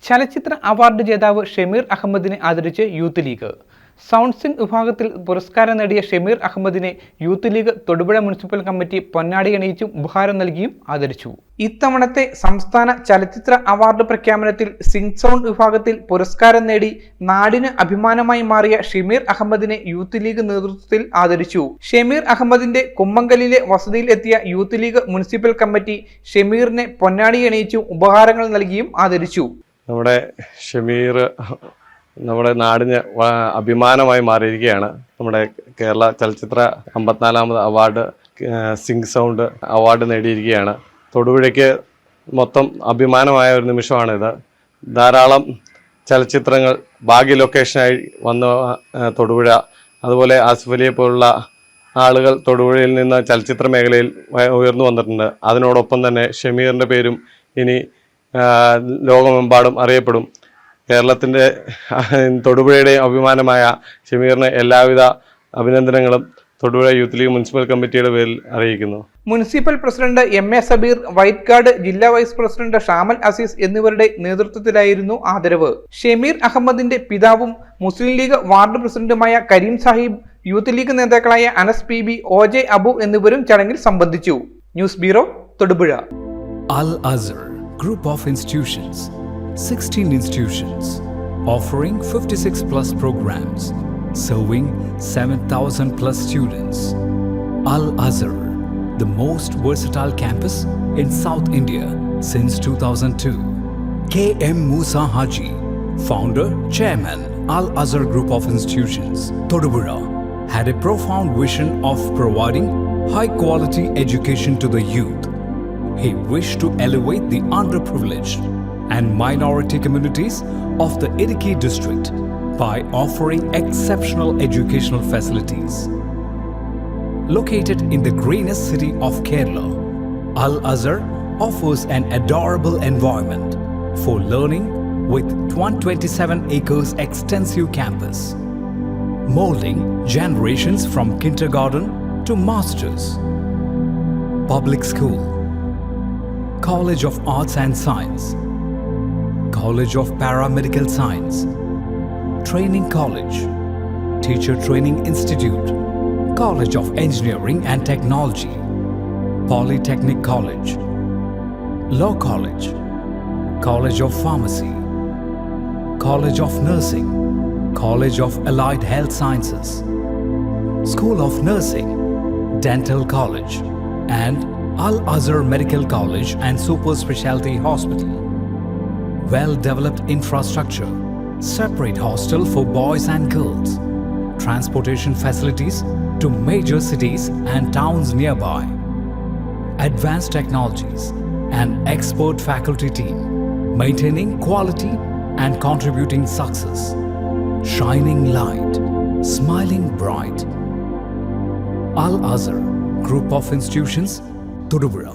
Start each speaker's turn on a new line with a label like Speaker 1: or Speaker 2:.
Speaker 1: ചലച്ചിത്ര അവാർഡ് ജേതാവ് ഷമീർ അഹമ്മദിനെ ആദരിച്ച് യൂത്ത് ലീഗ്. സൗണ്ട് സിംഗ് വിഭാഗത്തിൽ പുരസ്കാരം നേടിയ ഷമീർ അഹമ്മദിനെ youth league Thodupuzha municipal committee പൊന്നാടിയണിയിച്ചും ഉപഹാരം നൽകിയും ആദരിച്ചു. ഇത്തവണത്തെ സംസ്ഥാന ചലച്ചിത്ര അവാർഡ് പ്രഖ്യാപനത്തിൽ സിംഗ് സൗണ്ട് വിഭാഗത്തിൽ പുരസ്കാരം നേടി നാടിന് അഭിമാനമായി മാറിയ ഷമീർ അഹമ്മദിനെ യൂത്ത് ലീഗ് നേതൃത്വത്തിൽ ആദരിച്ചു. ഷമീർ അഹമ്മദിന്റെ കുമ്മങ്കലിലെ വസതിയിൽ എത്തിയ യൂത്ത് ലീഗ് മുനിസിപ്പൽ കമ്മിറ്റി ഷമീറിനെ പൊന്നാടിയണിയിച്ചും ഉപഹാരങ്ങൾ നൽകിയും ആദരിച്ചു.
Speaker 2: നമ്മുടെ ഷമീർ നമ്മുടെ നാടിന് അഭിമാനമായി മാറിയിരിക്കുകയാണ്. നമ്മുടെ കേരള ചലച്ചിത്ര 54ാമത് അവാർഡ് സിംഗ് സൗണ്ട് അവാർഡ് നേടിയിരിക്കുകയാണ്. തൊടുപുഴയ്ക്ക് മൊത്തം അഭിമാനമായ ഒരു നിമിഷമാണിത്. ധാരാളം ചലച്ചിത്രങ്ങൾ ഭാഗ്യ ലൊക്കേഷനായി വന്ന തൊടുപുഴ, അതുപോലെ ആസിഫ് അലിയെ പോലുള്ള ആളുകൾ തൊടുപുഴയിൽ നിന്ന് ചലച്ചിത്ര മേഖലയിൽ ഉയർന്നു വന്നിട്ടുണ്ട്. അതിനോടൊപ്പം തന്നെ ഷമീറിൻ്റെ പേരും ഇനി ലോകമെമ്പാടും അറിയപ്പെടും. കേരളത്തിൻ്റെ തൊടുപുഴയുടെ അഭിമാനമായ ഷമീറിന് എല്ലാവിധ അഭിനന്ദനങ്ങളും തൊടുപുഴ യൂത്ത് ലീഗ് മുനിസിപ്പൽ കമ്മിറ്റിയുടെ പേരിൽ അറിയിക്കുന്നു.
Speaker 1: Municipal president MA Sabeer, white guard ജില്ലാ വൈസ് പ്രസിഡന്റ് ഷാമൽ അസീസ് എന്നിവരുടെ നേതൃത്വത്തിലായിരുന്നു ആദരവ്. ഷമീർ അഹമ്മദിന്റെ പിതാവും മുസ്ലിം ലീഗ് വാർഡ് പ്രസിഡന്റുമായ കരീം സാഹിബ്, യൂത്ത് ലീഗ് നേതാക്കളായ അനസ് PB, OJ അബു എന്നിവരും ചടങ്ങിൽ സംബന്ധിച്ചു. News bureau, Thodupuzha.
Speaker 3: Al Azhar Group of Institutions, 16 institutions offering 56 plus programs, serving 7,000 plus students. Al Azhar, the most versatile campus in South India since 2002. KM Musa Haji, founder, chairman, Al Azhar Group of Institutions, Todupuzha, had a profound vision of providing high quality education to the youth. He wished to elevate the underprivileged and minority communities of the Idukki district by offering exceptional educational facilities. Located in the greenest city of Kerala, Al Azhar offers an adorable environment for learning with 127 acres extensive campus, molding generations from kindergarten to masters. Public school, College of Arts and Science, College of Paramedical Science, Training College, Teacher Training Institute, College of Engineering and Technology, Polytechnic College, Law College, College of Pharmacy, College of Nursing, College of Allied Health Sciences, School of Nursing, Dental College, and Al Azhar Medical College and Super Specialty Hospital. Well-developed infrastructure, separate hostel for boys and girls, transportation facilities to major cities and towns nearby, advanced technologies, and expert faculty team, maintaining quality and contributing success, shining light, smiling bright. Al Azhar Group of Institutions, Todupuzha.